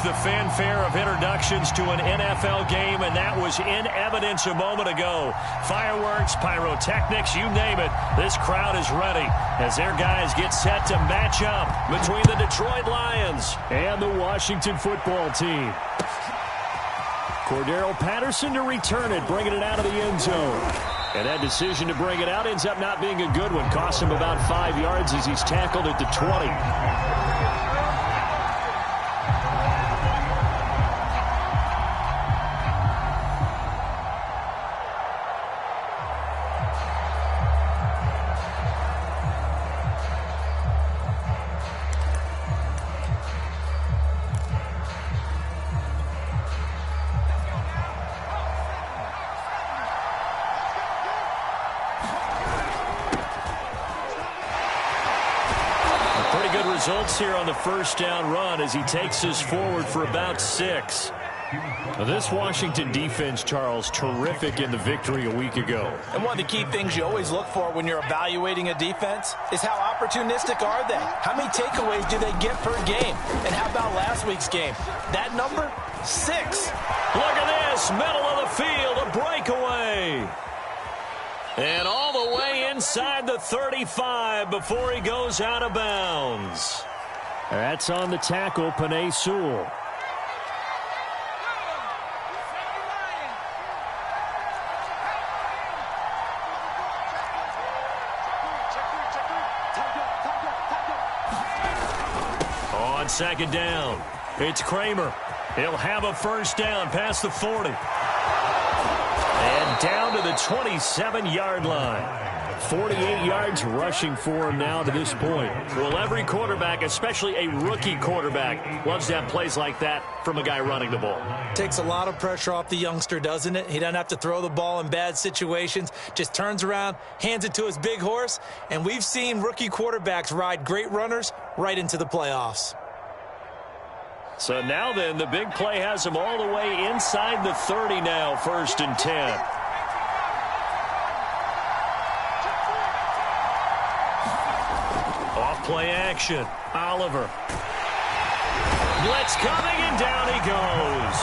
the fanfare of introductions to an NFL game, and that was in evidence a moment ago. Fireworks, pyrotechnics, you name it. This crowd is ready as their guys get set to match up between the Detroit Lions and the Washington football team. Cordero Patterson to return it, bringing it out of the end zone. And that decision to bring it out ends up not being a good one. Cost him about 5 yards as he's tackled at the 20. Results here on the first down run as he takes us forward for about 6. Now this Washington defense, Charles, terrific in the victory a week ago. And one of the key things you always look for when you're evaluating a defense is how opportunistic are they? How many takeaways do they get per game? And how about last week's game? That number? 6. Look at this, middle of the field, a breakaway. And all the way inside the 35 before he goes out of bounds. That's on the tackle, Penei Sewell. On second down, it's Kramer. He'll have a first down past the 40. And down to the 27-yard line. 48 yards rushing for him now to this point. Well, every quarterback, especially a rookie quarterback, loves to have plays like that from a guy running the ball. Takes a lot of pressure off the youngster, doesn't it? He doesn't have to throw the ball in bad situations. Just turns around, hands it to his big horse. And we've seen rookie quarterbacks ride great runners right into the playoffs. So now then, the big play has him all the way inside the 30 now, 1st and 10. Off play action. Oliver. Blitz coming, and down he goes.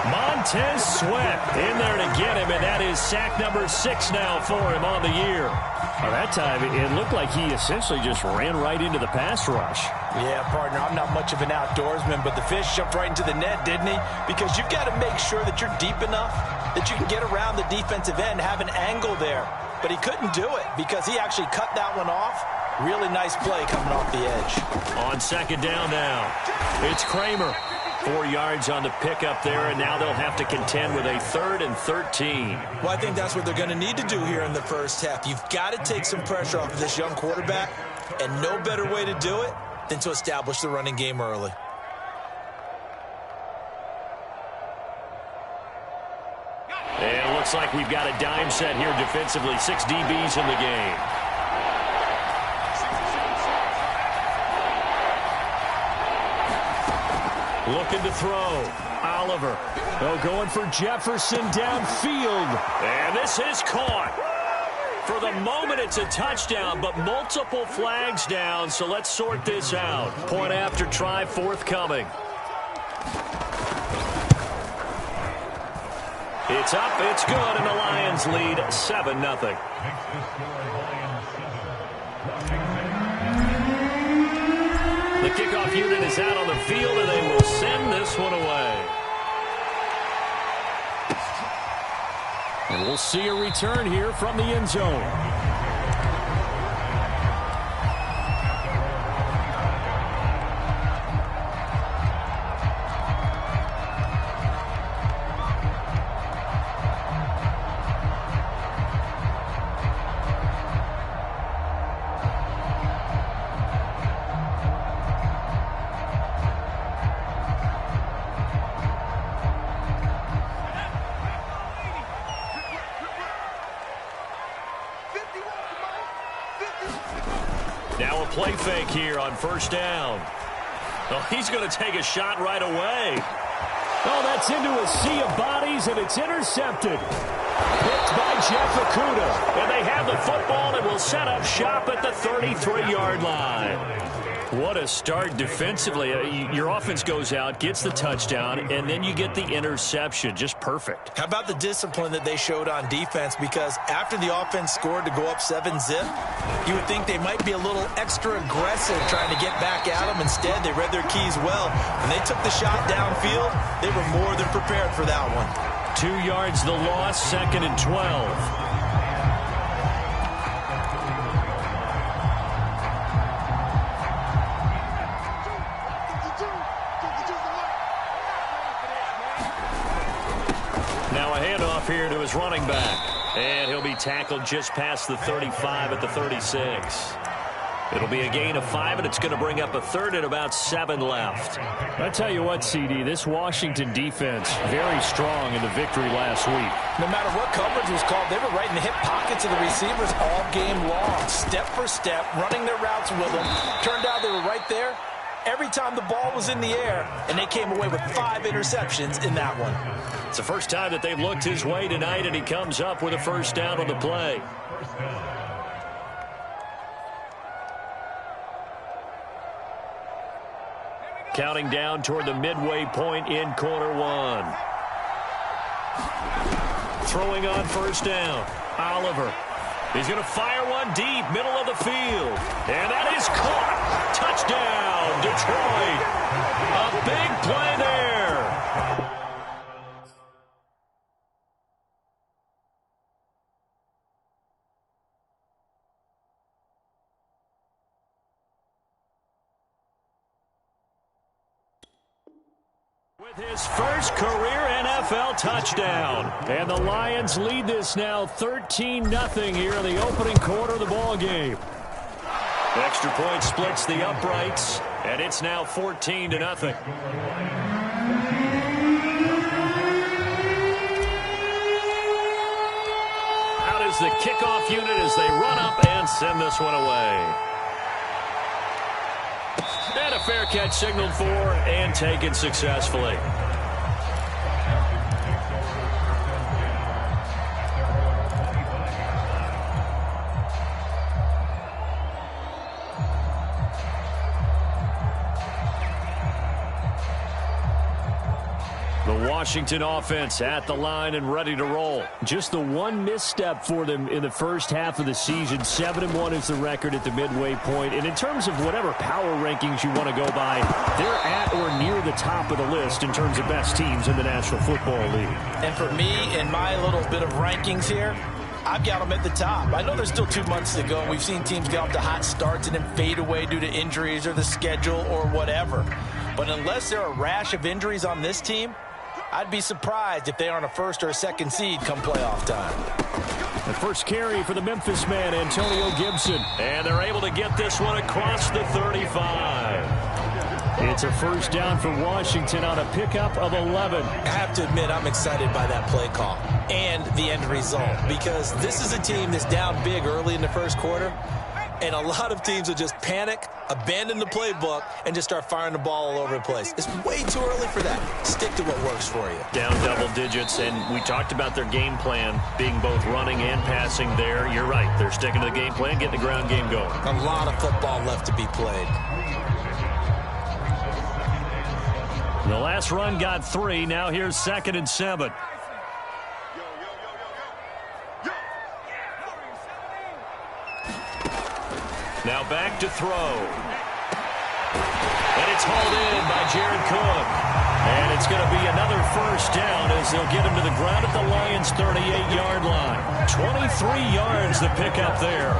Montez Sweat in there to get him, and that is sack number 6 now for him on the year. Well, that time, it looked like he essentially just ran right into the pass rush. Yeah, partner, I'm not much of an outdoorsman, but the fish jumped right into the net, didn't he? Because you've got to make sure that you're deep enough that you can get around the defensive end, have an angle there. But he couldn't do it because he actually cut that one off. Really nice play coming off the edge. On second down now, it's Kramer. 4 yards on the pickup there, and now they'll have to contend with a 3rd and 13. Well, I think that's what they're going to need to do here in the first half. You've got to take some pressure off of this young quarterback, and no better way to do it than to establish the running game early. And it looks like we've got a dime set here defensively. 6 DBs in the game. Looking to throw. Oliver. Oh, going for Jefferson downfield. And this is caught. For the moment, it's a touchdown, but multiple flags down, so let's sort this out. Point after try forthcoming. It's up, it's good, and the Lions lead 7-0. The kickoff unit is out on the field, and they will send this one away. And we'll see a return here from the end zone. Now a play fake here on first down. Oh, he's going to take a shot right away. Oh, that's into a sea of bodies, and it's intercepted. Picked by Jeff Okudah. And they have the football and will set up shop at the 33-yard line. What a start defensively. Your offense goes out, gets the touchdown, and then you get the interception. Just perfect. How about the discipline that they showed on defense? Because after the offense scored to go up 7-zip, you would think they might be a little extra aggressive trying to get back at them. Instead, they read their keys well. When they took the shot downfield, they were more than prepared for that one. 2 yards the loss, 2nd and 12. Here to his running back, and he'll be tackled just past the 35 at the 36. It'll be a gain of 5, and it's going to bring up a 3rd and about 7 left. I tell you what, CD, this Washington defense, very strong in the victory last week. No matter what coverage was called, they were right in the hip pockets of the receivers all game long, step for step, running their routes with them. Turned out they were right there every time the ball was in the air, and they came away with 5 interceptions in that one. It's the first time that they've looked his way tonight, and he comes up with a first down on the play. Counting down toward the midway point in quarter 1. Throwing on first down, Oliver. He's going to fire one deep, middle of the field. And that is caught. Touchdown, Detroit. A big play there. With his first career NFL touchdown. And the Lions lead this now 13-0 here in the opening quarter of the ball game. Extra point splits the uprights, and it's now 14-0. Out is the kickoff unit as they run up and send this one away. And a fair catch signaled for and taken successfully. The Washington offense at the line and ready to roll. Just the one misstep for them in the first half of the season. 7-1 is the record at the midway point. And in terms of whatever power rankings you want to go by, they're at or near the top of the list in terms of best teams in the National Football League. And for me, in my little bit of rankings here, I've got them at the top. I know there's still 2 months to go. We've seen teams get off to hot starts and then fade away due to injuries or the schedule or whatever. But unless there are a rash of injuries on this team, I'd be surprised if they aren't a first or a second seed come playoff time. The first carry for the Memphis man, Antonio Gibson. And they're able to get this one across the 35. It's a first down for Washington on a pickup of 11. I have to admit, I'm excited by that play call and the end result, because this is a team that's down big early in the first quarter, and a lot of teams will just panic, abandon the playbook, and just start firing the ball all over the place. It's way too early for that. Stick to what works for you. Down double digits, and we talked about their game plan being both running and passing there. You're right. They're sticking to the game plan, getting the ground game going. A lot of football left to be played. The last run got 3. Now here's 2nd and 7. Now back to throw. And it's hauled in by Jared Cook. And it's going to be another first down as they'll get him to the ground at the Lions' 38-yard line. 23 yards to pick up there.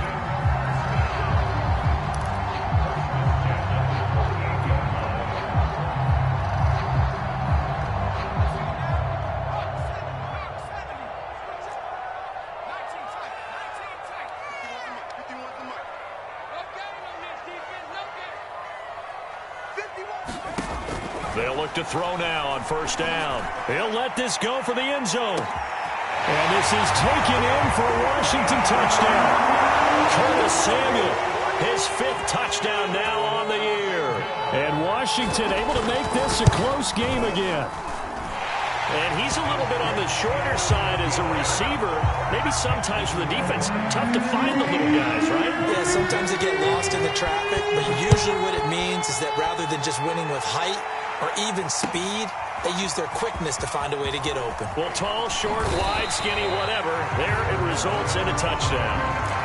They'll look to throw now on first down. He'll let this go for the end zone. And this is taken in for a Washington touchdown. Curtis Samuel, his 5th touchdown now on the year. And Washington able to make this a close game again. And he's a little bit on the shorter side as a receiver. Maybe sometimes for the defense, tough to find the little guys, right? Yeah, sometimes they get lost in the traffic, but usually what it means is that rather than just winning with height or even speed, they use their quickness to find a way to get open. Well, tall, short, wide, skinny, whatever, there it results in a touchdown.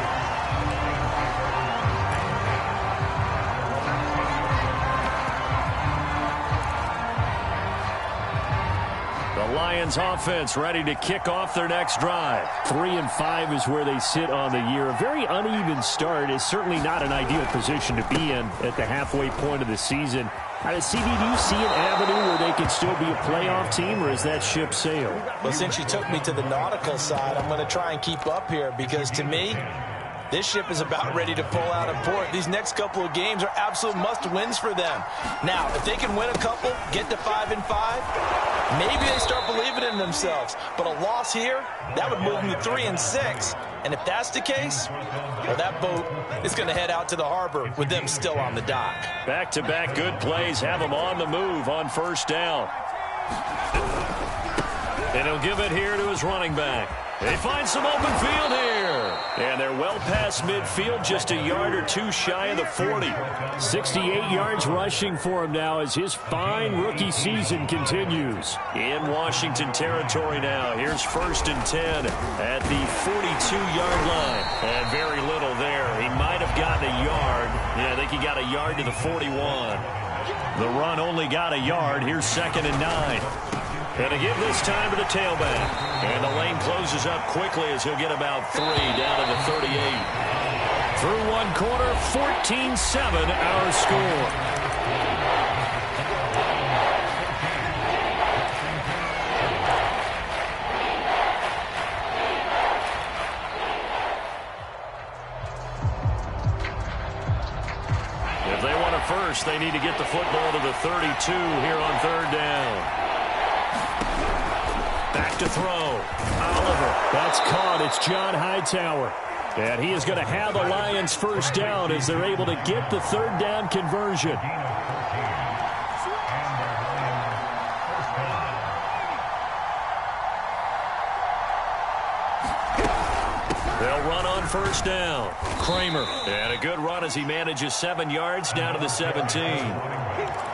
Lions offense ready to kick off their next drive. 3-5 is where they sit on the year. A very uneven start is certainly not an ideal position to be in at the halfway point of the season. CD, do you see an avenue where they can still be a playoff team, or is that ship sailed? Well, since you took me to the nautical side, I'm going to try and keep up here because to me, this ship is about ready to pull out of port. These next couple of games are absolute must-wins for them. Now, if they can win a couple, get to 5-5, maybe they start believing in themselves. But a loss here, that would move them to 3-6. And if that's the case, well, that boat is going to head out to the harbor with them still on the dock. Back-to-back good plays have them on the move on first down. And he'll give it here to his running back. They find some open field here. And they're well past midfield, just a yard or two shy of the 40. 68 yards rushing for him now as his fine rookie season continues. In Washington territory now. Here's 1st and 10 at the 42-yard line. And very little there. He might have gotten a yard. Yeah, I think he got a yard to the 41. The run only got a yard. Here's 2nd and 9. And to give this time to the tailback. And the lane closes up quickly as he'll get about 3 down to the 38. Through one quarter, 14-7 our score. If they want it first, they need to get the football to the 32 here on 3rd down. Back to throw. Oliver. That's caught. It's John Hightower. And he is going to have the Lions first down as they're able to get the 3rd down conversion. They'll run on first down. Kramer. And a good run as he manages 7 yards down to the 17.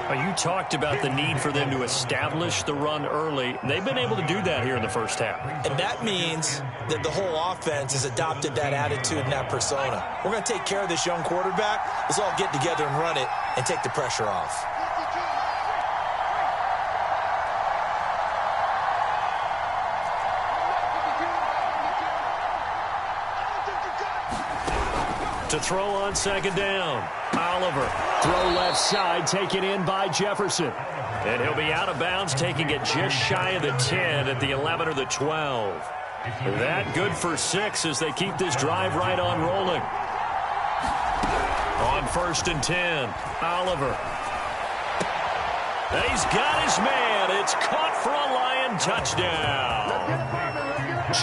You talked about the need for them to establish the run early. They've been able to do that here in the first half. And that means that the whole offense has adopted that attitude and that persona. We're going to take care of this young quarterback. Let's all get together and run it and take the pressure off. To throw on 2nd down. Oliver. Throw left side, taken in by Jefferson. And he'll be out of bounds, taking it just shy of the 10 at the 11 or the 12. That good for 6 as they keep this drive right on rolling. On 1st and 10, Oliver. And he's got his man. It's caught for a Lion touchdown.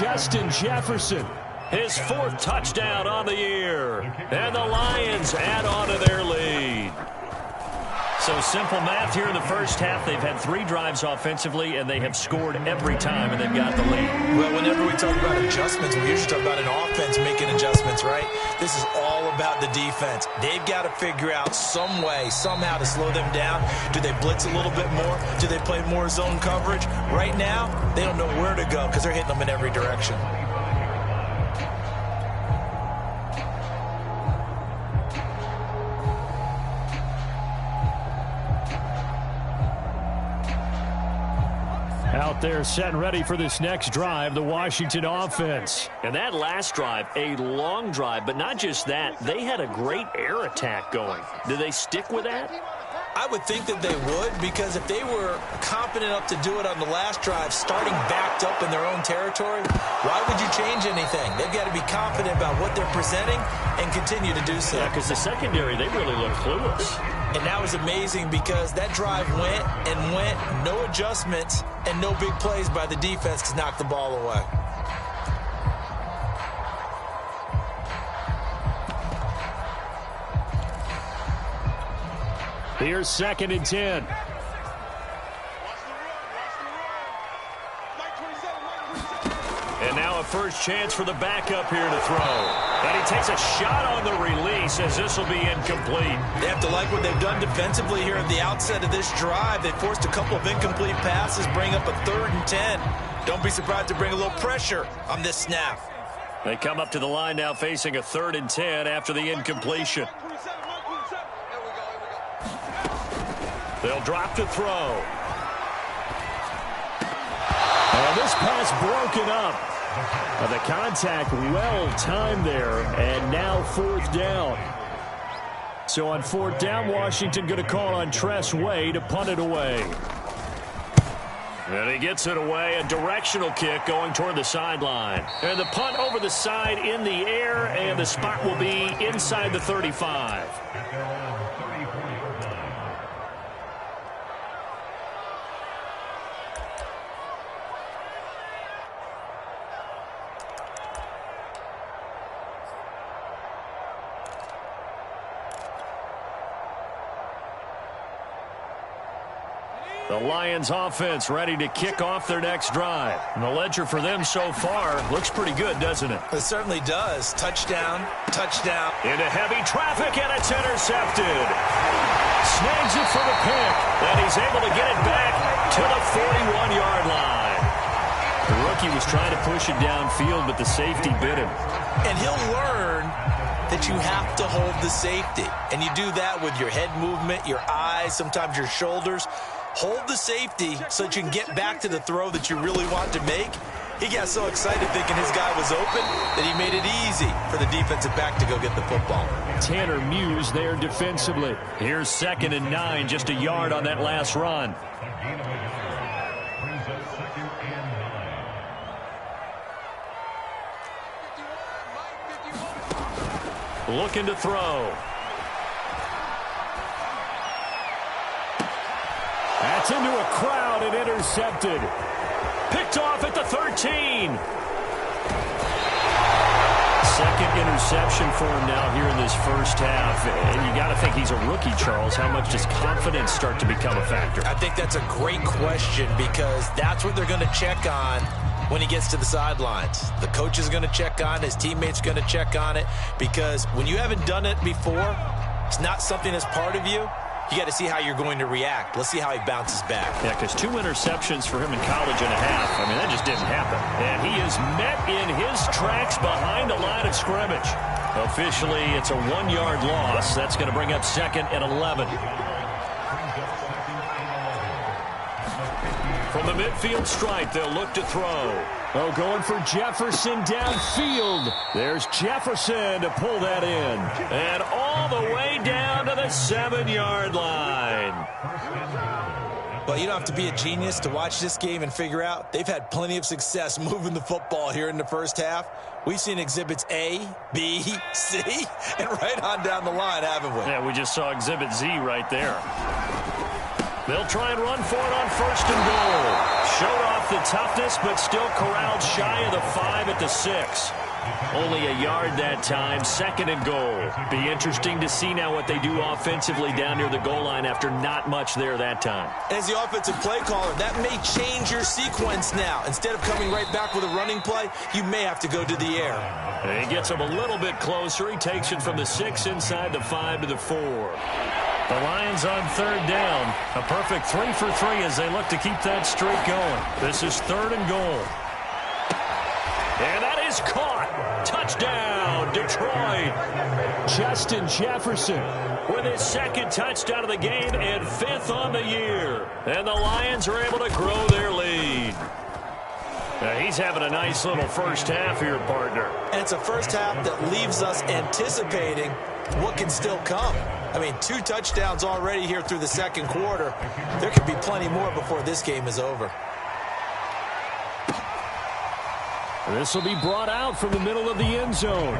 Justin Jefferson. His 4th touchdown on the year. And the Lions add on to their lead. So simple math here in the first half. They've had 3 drives offensively, and they have scored every time, and they've got the lead. Well, whenever we talk about adjustments, we usually talk about an offense making adjustments, right? This is all about the defense. They've got to figure out some way, somehow to slow them down. Do they blitz a little bit more? Do they play more zone coverage? Right now, they don't know where to go because they're hitting them in every direction. Out there set and ready for this next drive, the Washington offense. And that last drive, a long drive, but not just that. They had a great air attack going. Do they stick with that? I would think that they would, because if they were confident enough to do it on the last drive, starting backed up in their own territory, why would you change anything? They've got to be confident about what they're presenting and continue to do so. Yeah, because the secondary, they really look clueless. And that was amazing because that drive went and went, no adjustments and no big plays by the defense to knock the ball away. Here's 2nd and 10. And now a first chance for the backup here to throw. And he takes a shot on the release as this will be incomplete. They have to like what they've done defensively here at the outset of this drive. They forced a couple of incomplete passes, bring up a 3rd and 10. Don't be surprised to bring a little pressure on this snap. They come up to the line now facing a 3rd and 10 after the incompletion. They'll drop to throw. And this pass broken up. The contact well timed there, and now 4th down. So on 4th down, Washington going to call on Tress Way to punt it away. And he gets it away, a directional kick going toward the sideline. And the punt over the side in the air, and the spot will be inside the 35. The Lions offense ready to kick off their next drive. And the ledger for them so far looks pretty good, doesn't it? It certainly does. Touchdown, touchdown. Into heavy traffic, and it's intercepted. Snags it for the pick, and he's able to get it back to the 41-yard line. The rookie was trying to push it downfield, but the safety bit him. And he'll learn that you have to hold the safety. And you do that with your head movement, your eyes, sometimes your shoulders. Hold the safety so that you can get back to the throw that you really want to make. He got so excited thinking his guy was open that he made it easy for the defensive back to go get the football. Tanner Muse there defensively. Here's 2nd and 9, just a yard on that last run. Looking to throw. That's into a crowd and intercepted. Picked off at the 13. Second interception for him now here in this first half. And you got to think he's a rookie, Charles. How much does confidence start to become a factor? I think that's a great question because that's what they're going to check on when he gets to the sidelines. The coach is going to check on it. His teammates going to check on it because when you haven't done it before, it's not something that's part of you. You got to see how you're going to react. Let's see how he bounces back. Yeah, because 2 interceptions for him in college and a half. I mean, that just didn't happen. And he is met in his tracks behind the line of scrimmage. Officially, it's a 1-yard loss. That's going to bring up 2nd and 11. From the midfield stripe, they'll look to throw. Oh, going for Jefferson downfield. There's Jefferson to pull that in. And all the way down to the 7-yard line. Well, you don't have to be a genius to watch this game and figure out they've had plenty of success moving the football here in the first half. We've seen exhibits A, B, C, and right on down the line, haven't we? Yeah, we just saw exhibit Z right there. They'll try and run for it on 1st and goal. Showed off the toughness, but still corralled shy of the 5 at the 6. Only a yard that time, 2nd and goal. Be interesting to see now what they do offensively down near the goal line after not much there that time. As the offensive play caller, that may change your sequence now. Instead of coming right back with a running play, you may have to go to the air. And he gets him a little bit closer. He takes it from the 6 inside the 5 to the 4. The Lions on 3rd down. A perfect 3 for 3 as they look to keep that streak going. This is 3rd and goal. And that is caught. Touchdown, Detroit. Justin Jefferson with his 2nd touchdown of the game and 5th on the year. And the Lions are able to grow their lead. Now he's having a nice little first half here, partner. And it's a first half that leaves us anticipating what can still come. I mean, 2 touchdowns already here through the 2nd quarter. There could be plenty more before this game is over. This will be brought out from the middle of the end zone.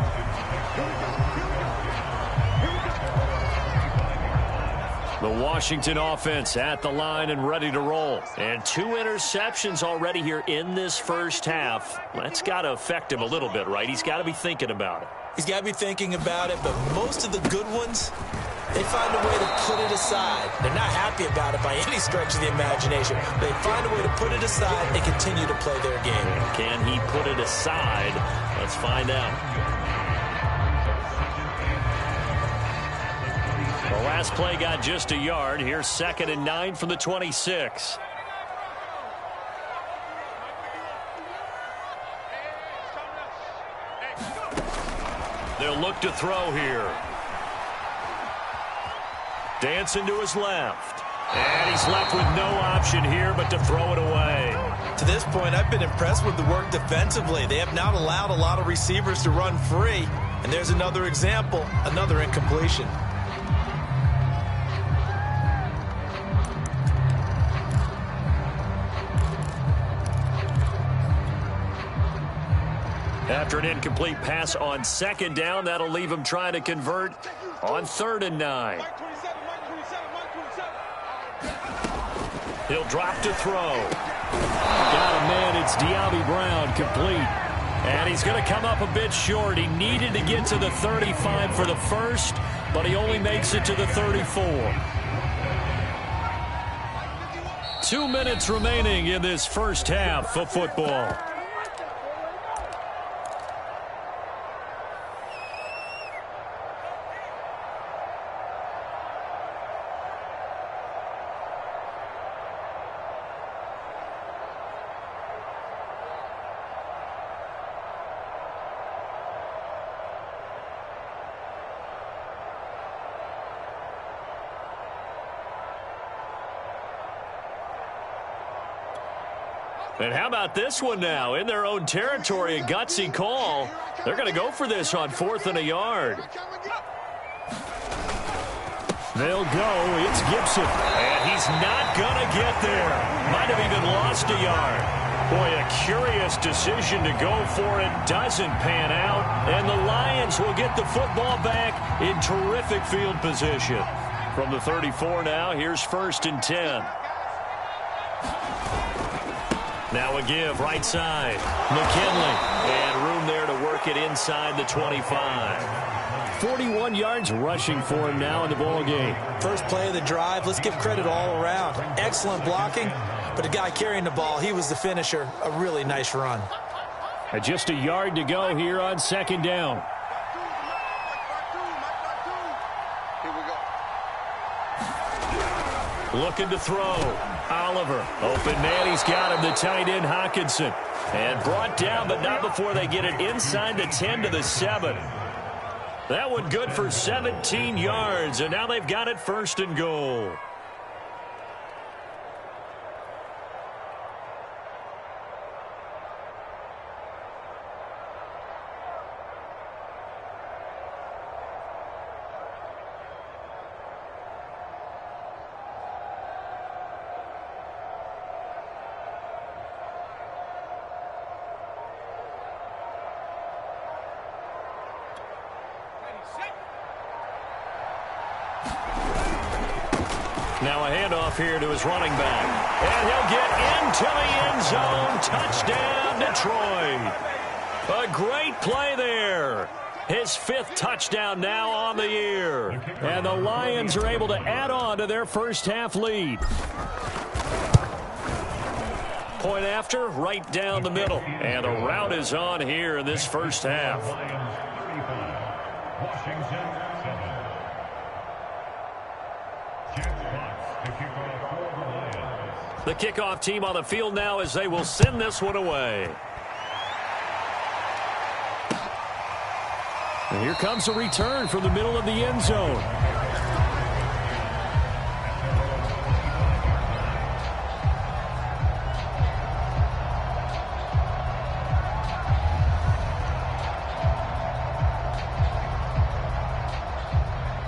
The Washington offense at the line and ready to roll. And 2 interceptions already here in this first half. That's got to affect him a little bit, right? He's got to be thinking about it. He's got to be thinking about it, but most of the good ones they find a way to put it aside. They're not happy about it by any stretch of the imagination. They find a way to put it aside and continue to play their game. Can he put it aside? Let's find out. The last play got just a yard. Here's 2nd and 9 from the 26. They'll look to throw here. Dancing to his left. And he's left with no option here but to throw it away. To this point, I've been impressed with the work defensively. They have not allowed a lot of receivers to run free. And there's another example, another incompletion. After an incomplete pass on 2nd down, that'll leave him trying to convert on 3rd and 9. He'll drop to throw. Got a man, it's De'Ami Brown, complete. And he's going to come up a bit short. He needed to get to the 35 for the first, but he only makes it to the 34. 2 minutes remaining in this first half of football. And how about this one now? In their own territory, a gutsy call. They're going to go for this on 4th and a yard. They'll go. It's Gibson. And he's not going to get there. Might have even lost a yard. Boy, a curious decision to go for it. Doesn't pan out. And the Lions will get the football back in terrific field position. From the 34 now, here's 1st and 10. Now a give, right side. McKinley. And room there to work it inside the 25. 41 yards rushing for him now in the ball game. First play of the drive. Let's give credit all around. Excellent blocking. But the guy carrying the ball, he was the finisher. A really nice run. And just a yard to go here on 2nd down. Looking to throw. Oliver. Open man. He's got him. The tight end, Hockenson. And brought down, but not before they get it inside the 10 to the 7. That one good for 17 yards. And now they've got it 1st and goal. Now a handoff here to his running back. And he'll get into the end zone. Touchdown, Detroit. A great play there. His 5th touchdown now on the year. And the Lions are able to add on to their first half lead. Point after, right down the middle. And the route is on here in this first half. The kickoff team on the field now as they will send this one away. And here comes a return from the middle of the end zone.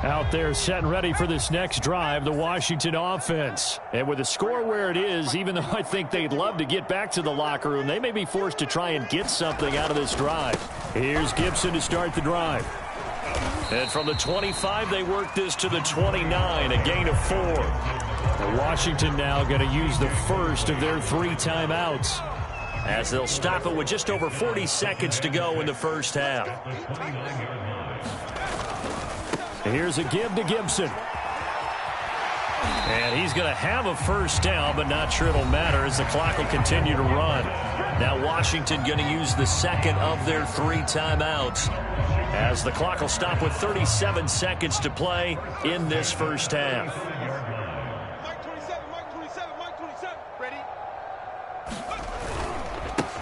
Out there set and ready for this next drive, the Washington offense. And with the score where it is, even though I think they'd love to get back to the locker room, they may be forced to try and get something out of this drive. Here's Gibson to start the drive. And from the 25, they work this to the 29, a gain of 4. And Washington now going to use the first of their 3 timeouts, as they'll stop it with just over 40 seconds to go in the first half. Here's a give to Gibson. And he's going to have a first down, but not sure it'll matter as the clock will continue to run. Now Washington going to use the second of their 3 timeouts as the clock will stop with 37 seconds to play in this first half.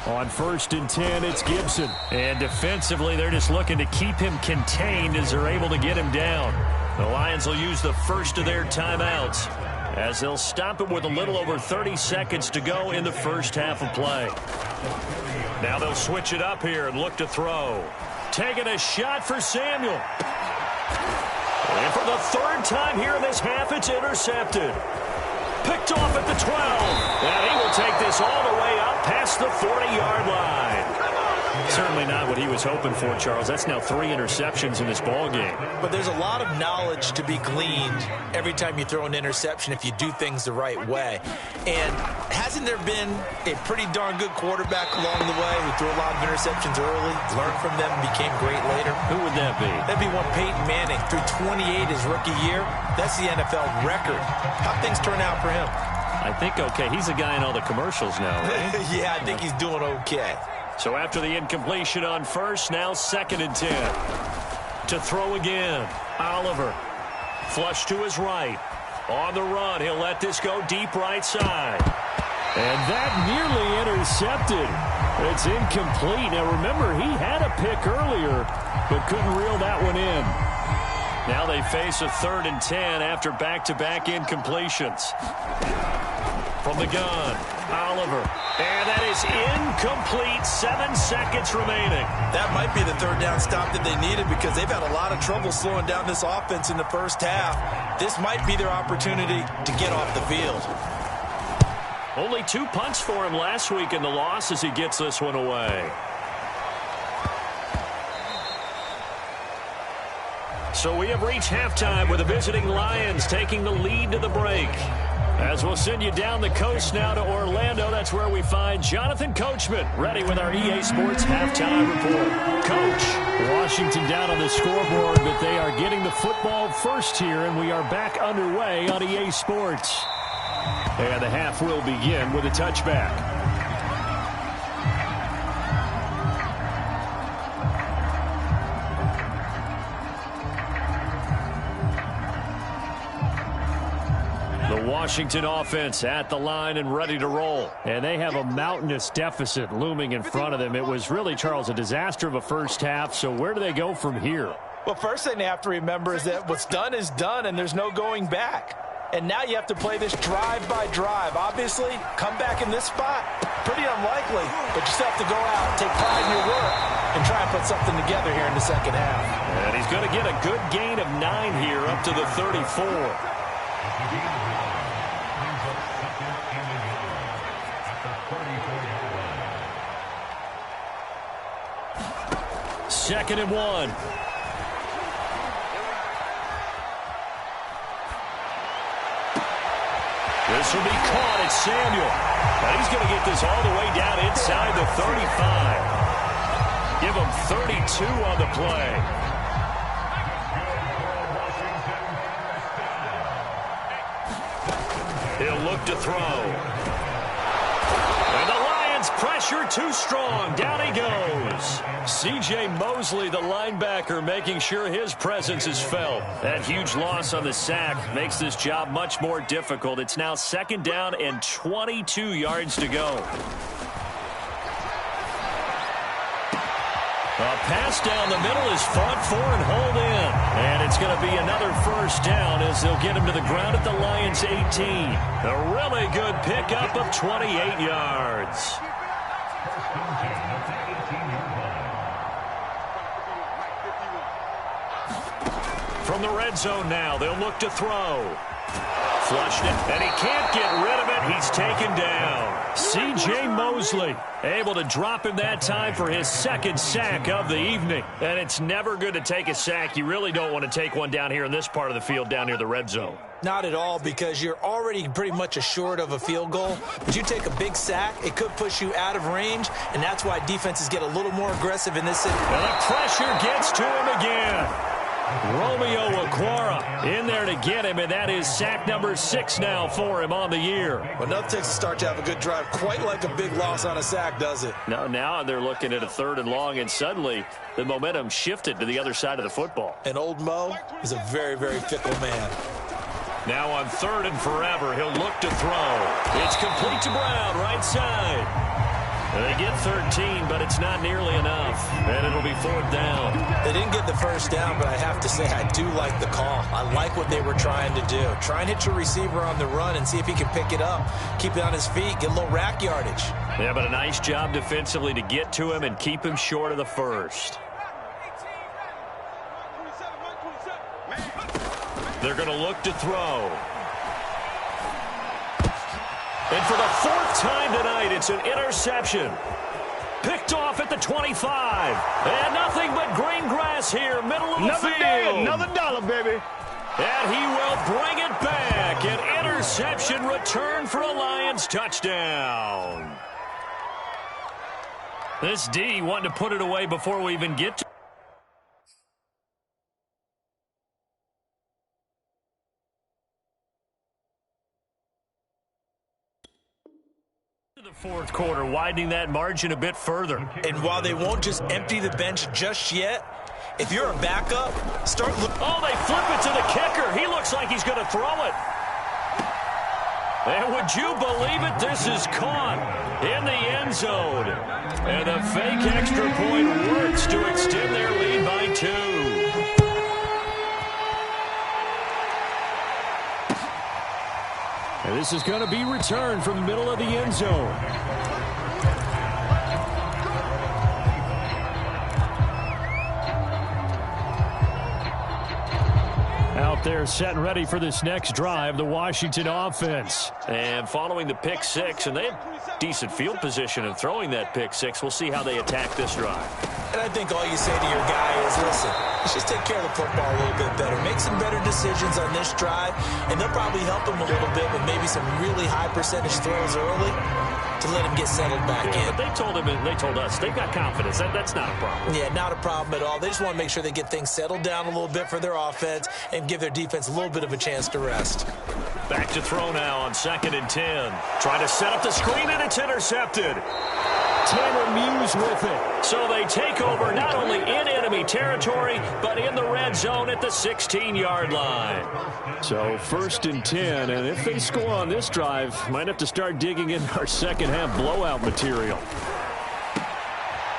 On 1st and 10, it's Gibson. And defensively, they're just looking to keep him contained as they're able to get him down. The Lions will use the first of their timeouts as they'll stop it with a little over 30 seconds to go in the first half of play. Now they'll switch it up here and look to throw. Taking a shot for Samuel. And for the 3rd time here in this half, it's intercepted. Picked off at the 12. And he will take this all the way up past the 40-yard line. Certainly not what he was hoping for, Charles. That's now 3 interceptions in this ball game. But there's a lot of knowledge to be gleaned every time you throw an interception if you do things the right way. And hasn't there been a pretty darn good quarterback along the way who threw a lot of interceptions early, learned from them, and became great later? Who would that be? That'd be one Peyton Manning. Threw 28 his rookie year. That's the NFL record. How'd things turn out for him? I think okay. He's a guy in all the commercials now, right? Yeah, I think he's doing okay. So after the incompletion on 1st, now 2nd and 10. To throw again. Oliver. Flush to his right. On the run, he'll let this go deep right side. And that nearly intercepted. It's incomplete. Now remember, he had a pick earlier, but couldn't reel that one in. Now they face a 3rd and 10 after back-to-back incompletions. From the gun, Oliver. And that is incomplete. 7 seconds remaining. That might be the 3rd down stop that they needed because they've had a lot of trouble slowing down this offense in the first half. This might be their opportunity to get off the field. Only 2 punts for him last week in the loss as he gets this one away. So we have reached halftime with the visiting Lions taking the lead to the break. As we'll send you down the coast now to Orlando, that's where we find Jonathan Coachman ready with our EA Sports halftime report. Coach, Washington down on the scoreboard, but they are getting the football first here, and we are back underway on EA Sports. And the half will begin with a touchback. Washington offense at the line and ready to roll. And they have a mountainous deficit looming in front of them. It was really, Charles, a disaster of a first half. So where do they go from here? Well, first thing they have to remember is that what's done is done, and there's no going back. And now you have to play this drive by drive. Obviously, come back in this spot, pretty unlikely. But you still have to go out, take pride in your work, and try and put something together here in the second half. And he's going to get a good gain of 9 here up to the 34. 2nd and 1. This will be caught at Samuel. And he's going to get this all the way down inside the 35. Give him 32 on the play. He'll look to throw. And the Lions pressure too strong. Down he goes. C.J. Mosley, the linebacker, making sure his presence is felt. That huge loss on the sack makes this job much more difficult. It's now 2nd down and 22 yards to go. A pass down the middle is fought for and hauled in. And it's going to be another first down as they'll get him to the ground at the Lions' 18. A really good pickup of 28 yards. From the red zone now, they'll look to throw. Flushed it, and he can't get rid of it. He's taken down. C.J. Mosley able to drop him that time for his 2nd sack of the evening. And it's never good to take a sack. You really don't want to take one down here in this part of the field down near the red zone. Not at all, because you're already pretty much assured of a field goal. But you take a big sack, it could push you out of range, and that's why defenses get a little more aggressive in this situation. And the pressure gets to him again. Romeo Okwara in there to get him, and that is sack number 6 now for him on the year. Well, nothing takes a start to have a good drive quite like a big loss on a sack, does it? No, now they're looking at a 3rd and long, and suddenly the momentum shifted to the other side of the football. And old Mo is a very, very fickle man. Now on 3rd and forever, he'll look to throw. It's complete to Brown, right side. They get 13, but it's not nearly enough, and it'll be 4th down. They didn't get the first down, but I have to say I do like the call. I like what they were trying to do. Try and hit your receiver on the run and see if he can pick it up, keep it on his feet, get a little rack yardage. Yeah, but a nice job defensively to get to him and keep him short of the first. They're going to look to throw. And for the 4th time tonight, it's an interception. Picked off at the 25. And nothing but green grass here, middle of the field. Another day, another dollar, baby. And he will bring it back. An interception return for a Lions touchdown. This D wanting to put it away before we even get to the 4th quarter, widening that margin a bit further. And while they won't just empty the bench just yet, if you're a backup, start looking. Oh, they flip it to the kicker. He looks like he's going to throw it. And would you believe it? This is caught in the end zone. And the fake extra point works to extend their lead by 2. And this is going to be returned from the middle of the end zone. Out there set and ready for this next drive, the Washington offense. And following the pick 6, and they have decent field position in throwing that pick 6. We'll see how they attack this drive. And I think all you say to your guy is, listen, let's just take care of the football a little bit better. Make some better decisions on this drive, and they'll probably help him a little bit with maybe some really high percentage throws early to let him get settled back in. But they told him, and they told us, they've got confidence. That's not a problem. Yeah, not a problem at all. They just want to make sure they get things settled down a little bit for their offense and give their defense a little bit of a chance to rest. Back to throw now on 2nd and 10. Trying to set up the screen, and it's intercepted. Tanner Muse with it. So they take over not only in enemy territory, but in the red zone at the 16-yard line. So 1st and 10, and if they score on this drive, might have to start digging in our second-half blowout material.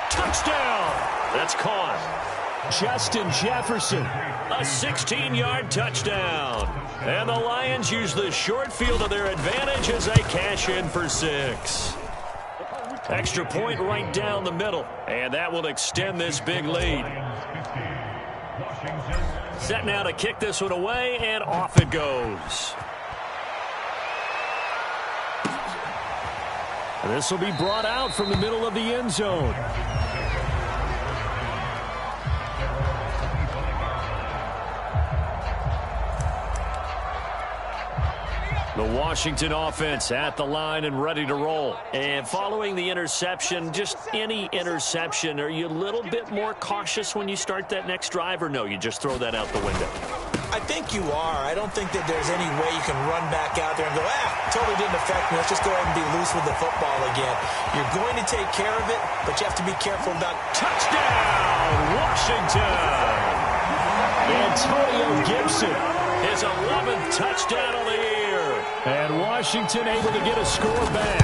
Touchdown! That's caught. Justin Jefferson, a 16-yard touchdown. And the Lions use the short field to their advantage as they cash in for 6. Extra point right down the middle, and that will extend this big lead. Set now to kick this one away, and off it goes. And this will be brought out from the middle of the end zone. The Washington offense at the line and ready to roll. And following the interception, just any interception, are you a little bit more cautious when you start that next drive, or no, you just throw that out the window? I think you are. I don't think that there's any way you can run back out there and go, totally didn't affect me. Let's just go ahead and be loose with the football again. You're going to take care of it, but you have to be careful about touchdown, Washington. Antonio Gibson, his 11th touchdown of the year. And Washington able to get a score back.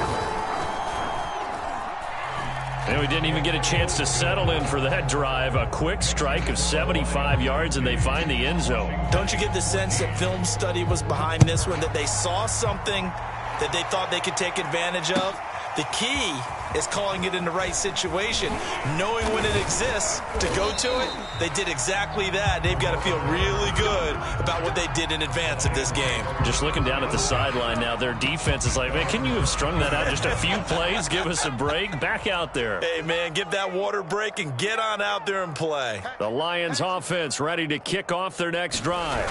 And we didn't even get a chance to settle in for that drive. A quick strike of 75 yards, and they find the end zone. Don't you get the sense that film study was behind this one, that they saw something that they thought they could take advantage of? The key is calling it in the right situation, knowing when it exists to go to it. They did exactly that. They've got to feel really good about what they did in advance of this game. Just looking down at the sideline now, their defense is like, man, can you have strung that out just a few plays? Give us a break. Back out there. Hey, man, give that water break and get on out there and play. The Lions offense ready to kick off their next drive.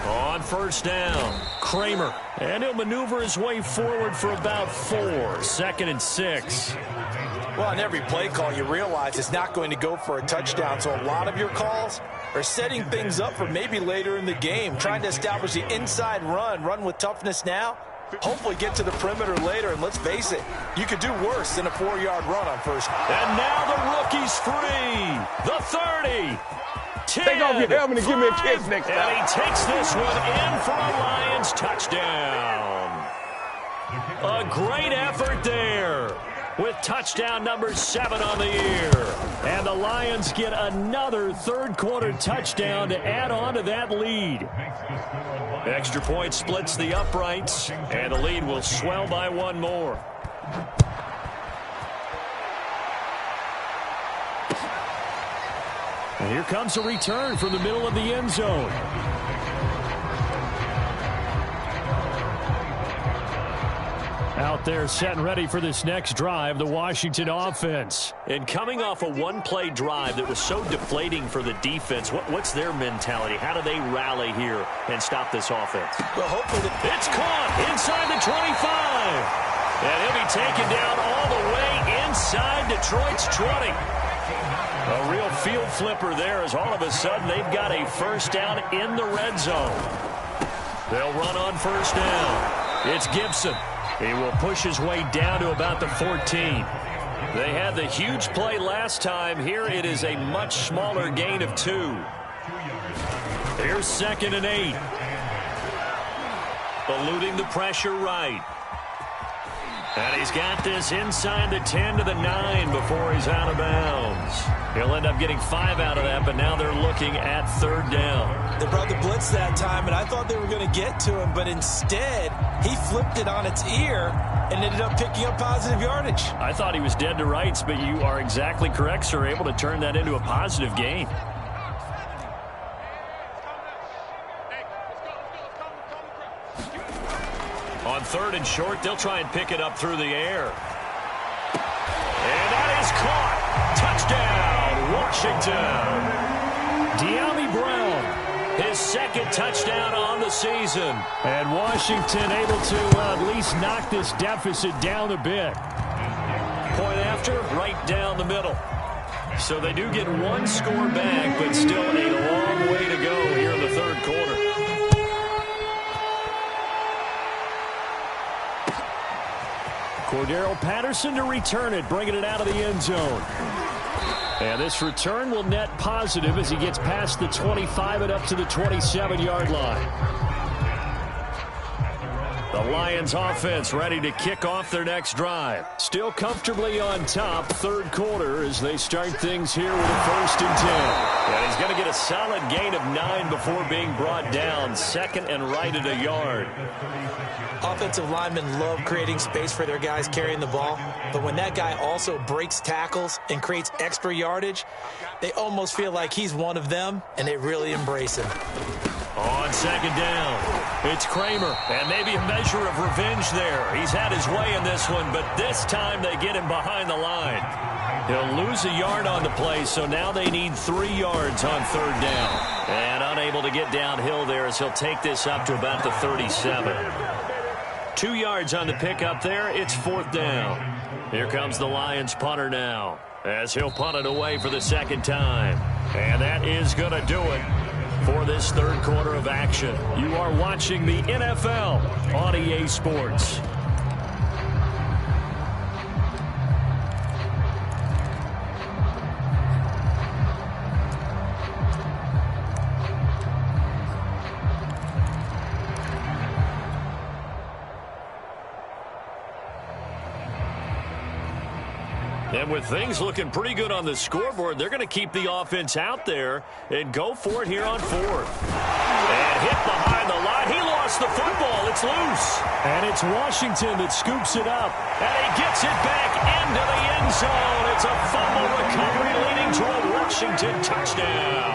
On 1st down, Kramer. And he'll maneuver his way forward for about 4. 2nd and 6. Well, on every play call, you realize it's not going to go for a touchdown. So a lot of your calls are setting things up for maybe later in the game, trying to establish the inside run with toughness now, hopefully get to the perimeter later. And let's face it, you could do worse than a 4-yard run on first. And now the rookie's free. The 30. 10, Take off your helmet and give me a kiss 5, next and time. he takes this one in for a Lions touchdown. A great effort there with touchdown number 7 on the year. And the Lions get another third-quarter touchdown to add on to that lead. Extra point splits the uprights, and the lead will swell by 1 more. And here comes a return from the middle of the end zone. Out there set and ready for this next drive, the Washington offense. And coming off a one-play drive that was so deflating for the defense, what's their mentality? How do they rally here and stop this offense? Well, hopefully It's caught inside the 25. And he'll be taken down all the way inside Detroit's 20. A real field flipper there as all of a sudden they've got a first down in the red zone. They'll run on first down. It's Gibson. He will push his way down to about the 14. They had the huge play last time. Here it is a much smaller gain of 2. Here's 2nd and 8. Eluding the pressure right. And he's got this inside the 10 to the 9 before he's out of bounds. He'll end up getting 5 out of that, but now they're looking at 3rd down. they brought the blitz that time, and I thought they were going to get to him, but instead he flipped it on its ear and ended up picking up positive yardage. I thought he was dead to rights, but you are exactly correct, sir, able to turn that into a positive gain. On 3rd and short, they'll try and pick it up through the air. And that is caught. Touchdown, Washington. De'Ami Brown, his 2nd touchdown on the season. And Washington able to at least knock this deficit down a bit. Point after, right down the middle. So they do get 1 score back, but still a long way to go here in the 3rd quarter. Cordero Patterson to return it, bringing it out of the end zone. And this return will net positive as he gets past the 25 and up to the 27-yard line. The Lions offense ready to kick off their next drive. Still comfortably on top, 3rd quarter as they start things here with a 1st and 10. And he's going to get a solid gain of 9 before being brought down. 2nd and right at a yard. Offensive linemen love creating space for their guys carrying the ball, but when that guy also breaks tackles and creates extra yardage, they almost feel like he's one of them, and they really embrace him. On 2nd down, it's Kramer, and maybe a measure of revenge there. He's had his way in this one, but this time they get him behind the line. He'll lose a yard on the play, so now they need 3 yards on 3rd down. And unable to get downhill there as he'll take this up to about the 37. 2 yards on the pickup there. It's 4th down. Here comes the Lions punter now as he'll punt it away for the 2nd time. And that is going to do it for this 3rd quarter of action. You are watching the NFL on EA Sports. And with things looking pretty good on the scoreboard, they're going to keep the offense out there and go for it here on 4th. And hit behind the line. He lost the football. It's loose. And it's Washington that scoops it up. And he gets it back into the end zone. It's a fumble recovery leading to a Washington touchdown.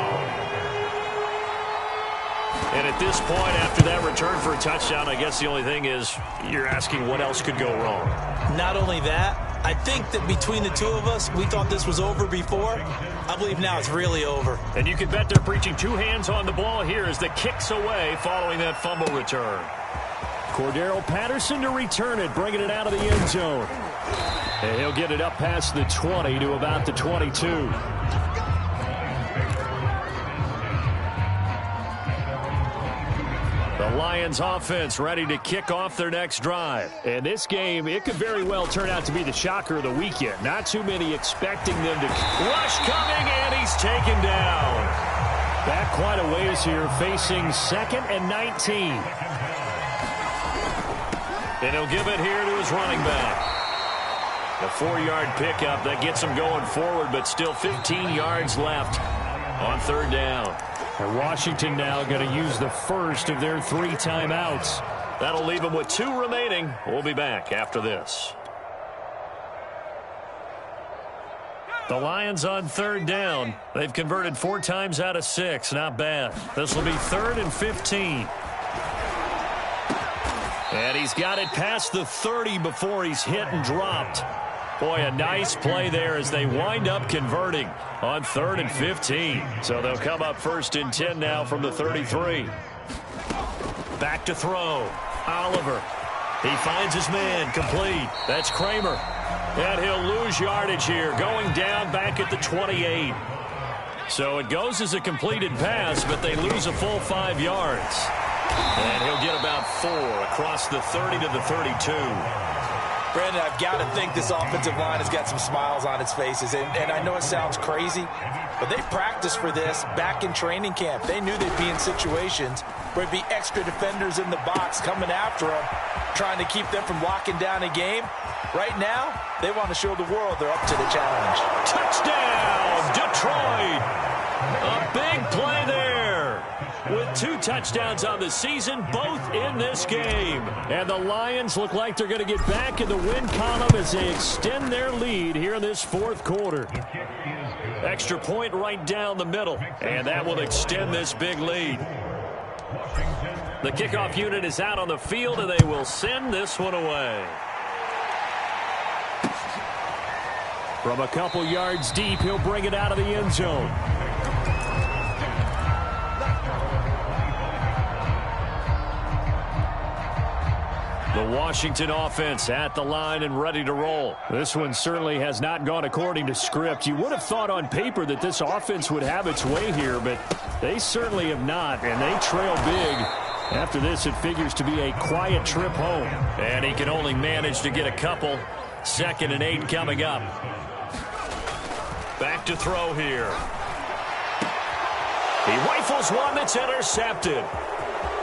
And at this point, after that return for a touchdown, I guess the only thing is you're asking what else could go wrong. Not only that, I think that between the two of us, we thought this was over before. I believe now it's really over. And you can bet they're preaching 2 hands on the ball here as the kick's away following that fumble return. Cordero Patterson to return it, bringing it out of the end zone. And he'll get it up past the 20 to about the 22. The Lions offense ready to kick off their next drive. And this game, it could very well turn out to be the shocker of the weekend. Not too many expecting them to rush coming, and he's taken down. Back quite a ways here, facing 2nd and 19. And he'll give it here to his running back. A 4-yard pickup that gets him going forward, but still 15 yards left on 3rd down. And Washington now going to use the first of their 3 timeouts. That'll leave them with 2 remaining. We'll be back after this. The Lions on 3rd down. They've converted 4 times out of 6. Not bad. This will be 3rd and 15. And he's got it past the 30 before he's hit and dropped. Boy, a nice play there as they wind up converting on 3rd and 15. So they'll come up 1st and 10 now from the 33. Back to throw. Oliver. He finds his man. Complete. That's Kramer. And he'll lose yardage here. Going down back at the 28. So it goes as a completed pass, but they lose a full 5 yards. And he'll get about 4 across the 30 to the 32. Brandon, I've got to think this offensive line has got some smiles on its faces. And I know it sounds crazy, but they practiced for this back in training camp. They knew they'd be in situations where it'd be extra defenders in the box coming after them, trying to keep them from locking down a game. Right now, they want to show the world they're up to the challenge. Touchdown, Detroit! A big play there. With 2 touchdowns on the season, both in this game. And the Lions look like they're going to get back in the win column as they extend their lead here in this 4th quarter. Extra point right down the middle, and that will extend this big lead. The kickoff unit is out on the field, and they will send this one away. From a couple yards deep, he'll bring it out of the end zone. The Washington offense at the line and ready to roll. This one certainly has not gone according to script. You would have thought on paper that this offense would have its way here, but they certainly have not, and they trail big. After this, it figures to be a quiet trip home. And he can only manage to get a couple. 2nd and 8 coming up. Back to throw here. He rifles one that's intercepted.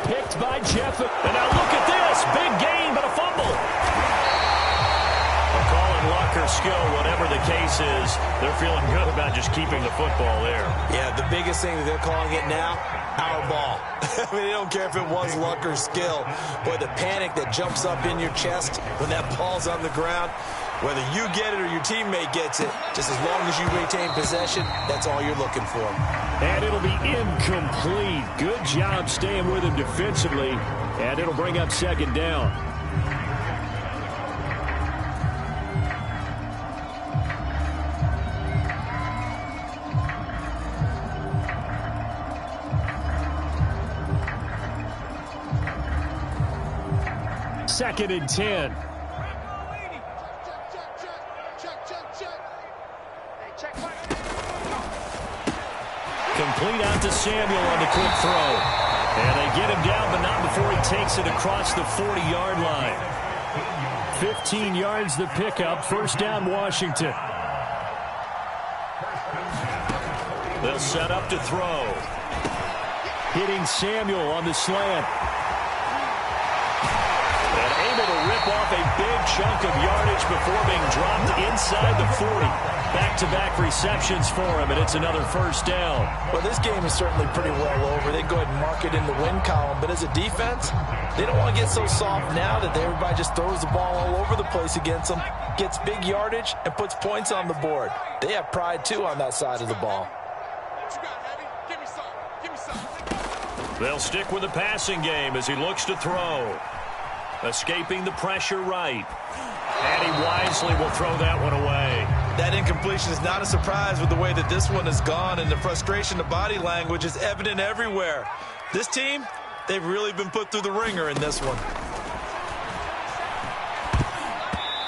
Picked by Jeff. And now look at this. Big gain, but a fumble. A call in luck or skill, whatever the case is, they're feeling good about just keeping the football there. Yeah, the biggest thing that they're calling it now, our ball. I mean, they don't care if it was luck or skill. Boy, the panic that jumps up in your chest when that ball's on the ground, whether you get it or your teammate gets it, just as long as you retain possession, that's all you're looking for. And it'll be incomplete. Good job staying with him defensively. And it'll bring up 2nd down. Second and 10. Complete out to Samuel on the quick throw. And they get him down, but not before he takes it across the 40-yard line. 15 yards the pickup. 1st down, Washington. They'll set up to throw. Hitting Samuel on the slant. And able to rip off a big chunk of yardage before being dropped inside the 40. Back-to-back receptions for him, and it's another 1st down. Well, this game is certainly pretty well over. They go ahead and mark it in the win column. But as a defense, they don't want to get so soft now that everybody just throws the ball all over the place against them, gets big yardage, and puts points on the board. They have pride, too, on that side of the ball. They'll stick with the passing game as he looks to throw. Escaping the pressure right. And he wisely will throw that one away. That incompletion is not a surprise with the way that this one has gone, and the frustration, the body language is evident everywhere. This team, they've really been put through the ringer in this one.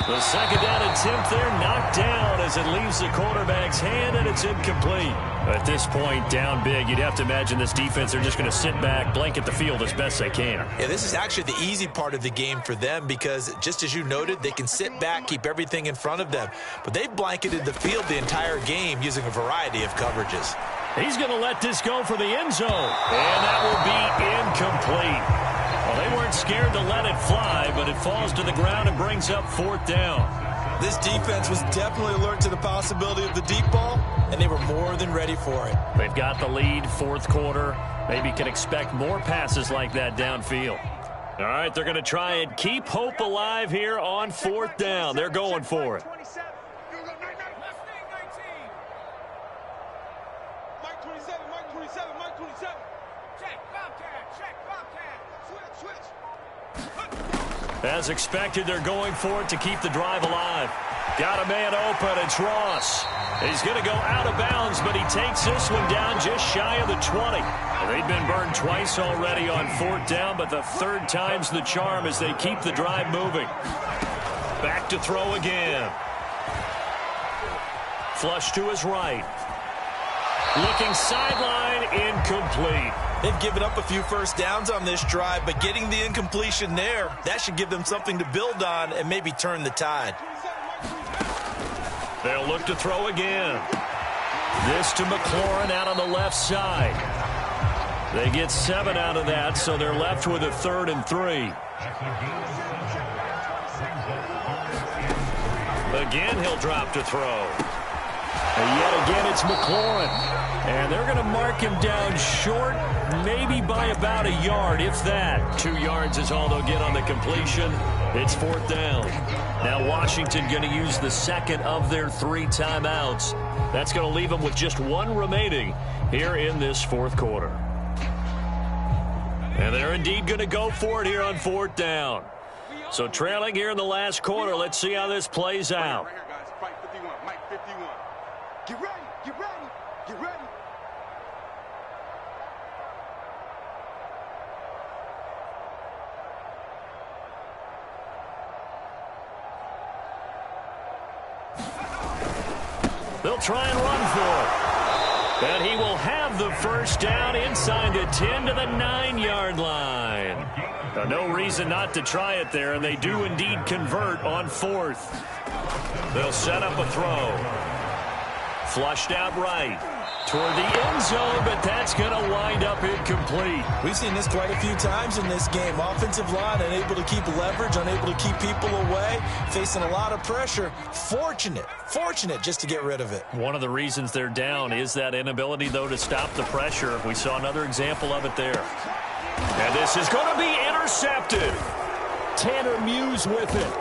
The second down attempt there knocked down as it leaves the quarterback's hand, and it's incomplete. At this point, down big, you'd have to imagine this defense, they're just going to sit back, blanket the field as best they can. Yeah, this is actually the easy part of the game for them because, just as you noted, they can sit back, keep everything in front of them. But they've blanketed the field the entire game using a variety of coverages. He's going to let this go for the end zone, and that will be incomplete. Well, they weren't scared to let it fly, but it falls to the ground and brings up fourth down. This defense was definitely alert to the possibility of the deep ball, and they were more than ready for it. They've got the lead, fourth quarter. Maybe can expect more passes like that downfield. All right, they're going to try and keep hope alive here on fourth down. They're going for it. As expected, they're going for it to keep the drive alive. Got a man open. It's Ross. He's going to go out of bounds, but he takes this one down just shy of the 20. They've been burned twice already on fourth down, but the third time's the charm as they keep the drive moving. Back to throw again. Flush to his right. Looking sideline, incomplete. They've given up a few first downs on this drive, but getting the incompletion there, that should give them something to build on and maybe turn the tide. They'll look to throw again. This to McLaurin out on the left side. They get 7 out of that, so they're left with a 3rd and 3. Again, he'll drop to throw. And yet again, it's McLaurin. And they're going to mark him down short, maybe by about a yard, if that. 2 yards is all they'll get on the completion. It's fourth down. Now Washington going to use the second of their 3 timeouts. That's going to leave them with just 1 remaining here in this fourth quarter. And they're indeed going to go for it here on fourth down. So trailing here in the last quarter, let's see how this plays out. Right here, guys. Fight 51. Mike 51. Get ready. Get ready. Get ready. They'll try and run for it. And he will have the first down inside the 10 to the 9-yard line. Now, no reason not to try it there, and they do indeed convert on fourth. They'll set up a throw. Flushed out right toward the end zone, but that's going to wind up incomplete. We've seen this quite a few times in this game. Offensive line unable to keep leverage, unable to keep people away, facing a lot of pressure. Fortunate just to get rid of it. One of the reasons they're down is that inability, though, to stop the pressure. We saw another example of it there. And this is going to be intercepted. Tanner Muse with it.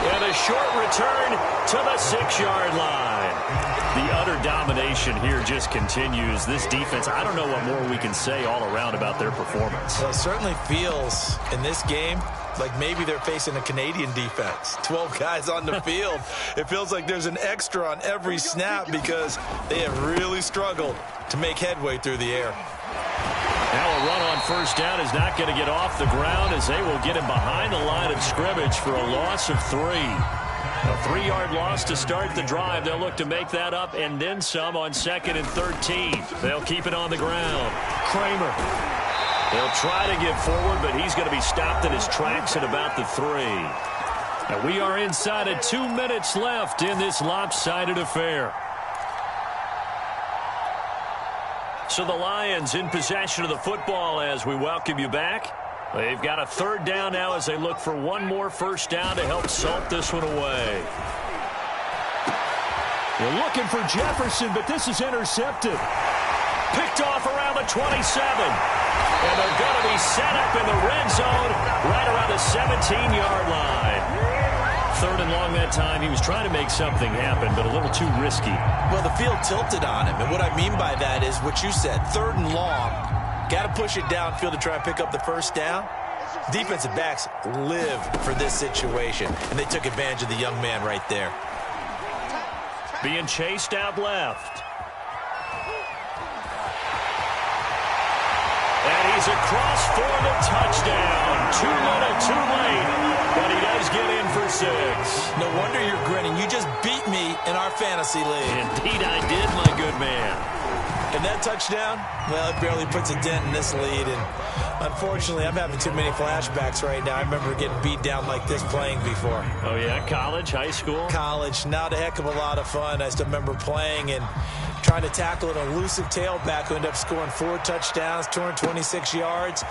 And a short return to the 6-yard line. The utter domination here just continues. This defense, I don't know what more we can say all around about their performance. Well, it certainly feels in this game like maybe they're facing a Canadian defense. 12 guys on the field. It feels like there's an extra on every snap because they have really struggled to make headway through the air. Now a run on first down is not going to get off the ground as they will get him behind the line of scrimmage for a loss of 3. A 3-yard loss to start the drive. They'll look to make that up and then some on 2nd and 13. They'll keep it on the ground. Kramer. They'll try to get forward, but he's going to be stopped in his tracks at about the 3. And we are inside of 2 minutes left in this lopsided affair. So the Lions in possession of the football as we welcome you back. They've got a 3rd down now as they look for 1 more first down to help salt this one away. They're looking for Jefferson, but this is intercepted. Picked off around the 27. And they're going to be set up in the red zone right around the 17-yard line. 3rd and long that time. He was trying to make something happen, but a little too risky. Well, the field tilted on him, and what I mean by that is what you said, 3rd and long. Got to push it downfield to try and pick up the first down. Defensive backs live for this situation, and they took advantage of the young man right there. Being chased out left. And he's across for the touchdown. Too little, too late. But he does boys get in for 6. No wonder you're grinning. You just beat me in our fantasy league. Indeed I did, my good man. And that touchdown, well, it barely puts a dent in this lead. And unfortunately, I'm having too many flashbacks right now. I remember getting beat down like this playing before. Oh, yeah? College, high school? College. Not a heck of a lot of fun. I still remember playing and trying to tackle an elusive tailback who ended up scoring 4 touchdowns, 226 yards.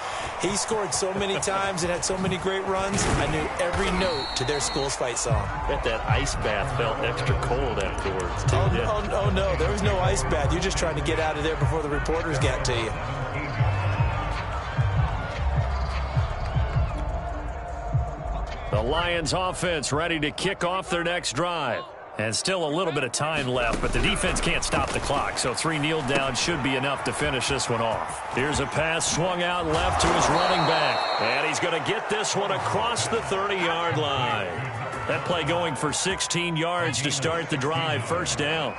He scored so many times and had so many great runs, I knew every note to their school's fight song. Bet that ice bath felt extra cold afterwards, too. Oh, no, there was no ice bath. You're just trying to get out of there before the reporters get to you. The Lions offense ready to kick off their next drive. And still a little bit of time left, but the defense can't stop the clock, so 3 kneel downs should be enough to finish this one off. Here's a pass swung out left to his running back, and he's going to get this one across the 30-yard line. That play going for 16 yards to start the drive, first down.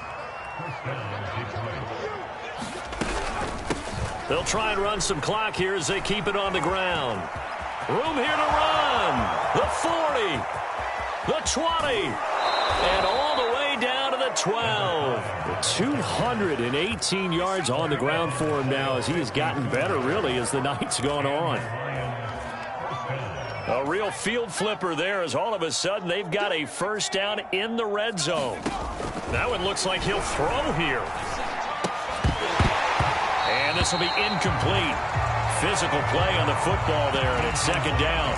They'll try and run some clock here as they keep it on the ground. Room here to run. The 40, the 20. And all the way down to the 12. 218 yards on the ground for him now as he has gotten better, really, as the night's gone on. A real field flipper there as all of a sudden they've got a first down in the red zone. Now it looks like he'll throw here. And this will be incomplete. Physical play on the football there, and it's second down.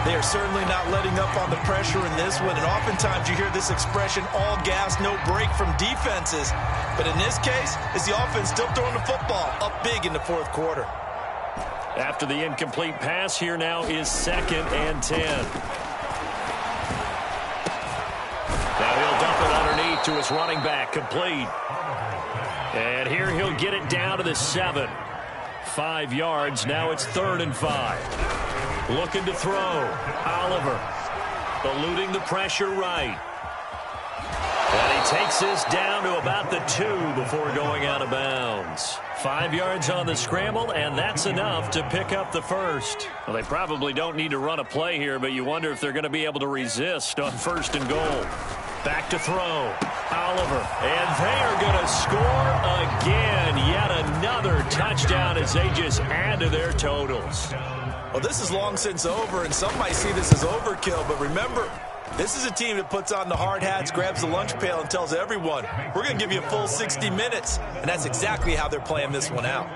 They are certainly not letting up on the pressure in this one, and oftentimes you hear this expression, all gas, no break from defenses. But in this case, is the offense still throwing the football up big in the fourth quarter. After the incomplete pass, here now is 2nd and 10. Now he'll dump it underneath to his running back, complete. And here he'll get it down to the 7. 5 yards, now it's 3rd and 5. Looking to throw. Oliver eluding the pressure right. And he takes this down to about the 2 before going out of bounds. 5 yards on the scramble, and that's enough to pick up the first. Well, they probably don't need to run a play here, but you wonder if they're going to be able to resist on 1st and goal. Back to throw. Oliver. And they are going to score again. Yet another touchdown as they just add to their totals. Well, this is long since over, and some might see this as overkill. But remember, this is a team that puts on the hard hats, grabs the lunch pail, and tells everyone, we're going to give you a full 60 minutes. And that's exactly how they're playing this one out.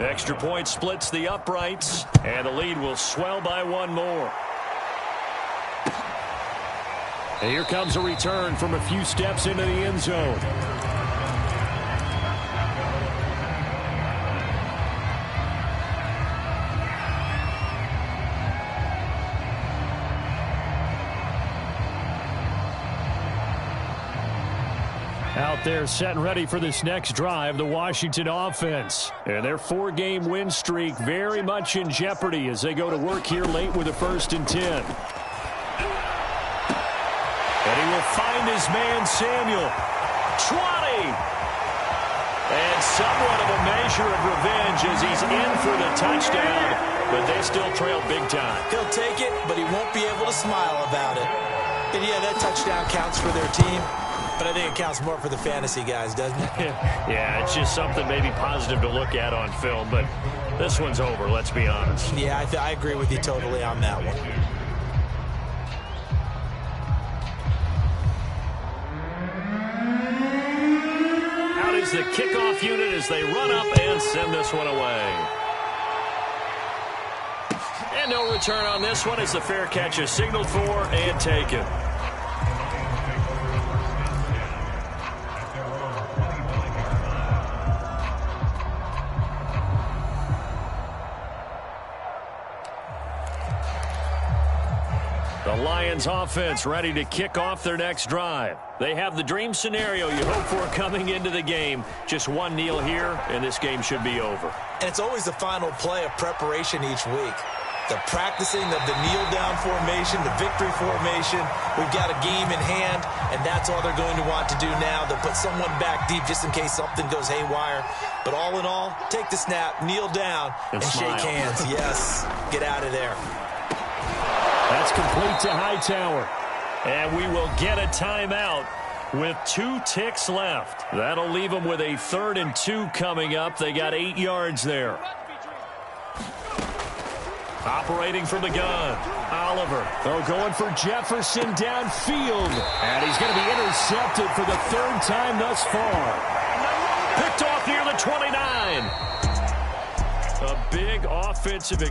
Extra point splits the uprights, and the lead will swell by 1 more. And here comes a return from a few steps into the end zone. Out there set and ready for this next drive, the Washington offense. And their 4-game win streak very much in jeopardy as they go to work here late with a 1st and 10. And he will find his man, Samuel. 20! And somewhat of a measure of revenge as he's in for the touchdown, but they still trail big time. He'll take it, but he won't be able to smile about it. And yeah, that touchdown counts for their team, but I think it counts more for the fantasy guys, doesn't it? Yeah, it's just something maybe positive to look at on film, but this one's over, let's be honest. Yeah, I agree with you totally on that one. Out is the kickoff unit as they run up and send this one away. And no return on this one as the fair catch is signaled for and taken. The Lions offense ready to kick off their next drive. They have the dream scenario you hope for coming into the game. Just 1 kneel here, and this game should be over. And it's always the final play of preparation each week. The practicing of the kneel-down formation, the victory formation. We've got a game in hand, and that's all they're going to want to do now. They'll put someone back deep just in case something goes haywire. But all in all, take the snap, kneel down, and shake hands. Yes, get out of there. That's It's complete to Hightower. And we will get a timeout with 2 ticks left. That'll leave them with a 3rd and 2 coming up. They got 8 yards there. Operating from the gun, Oliver. They're going for Jefferson downfield. And he's going to be intercepted for the 3rd time thus far. Picked off near the 29. A big offensive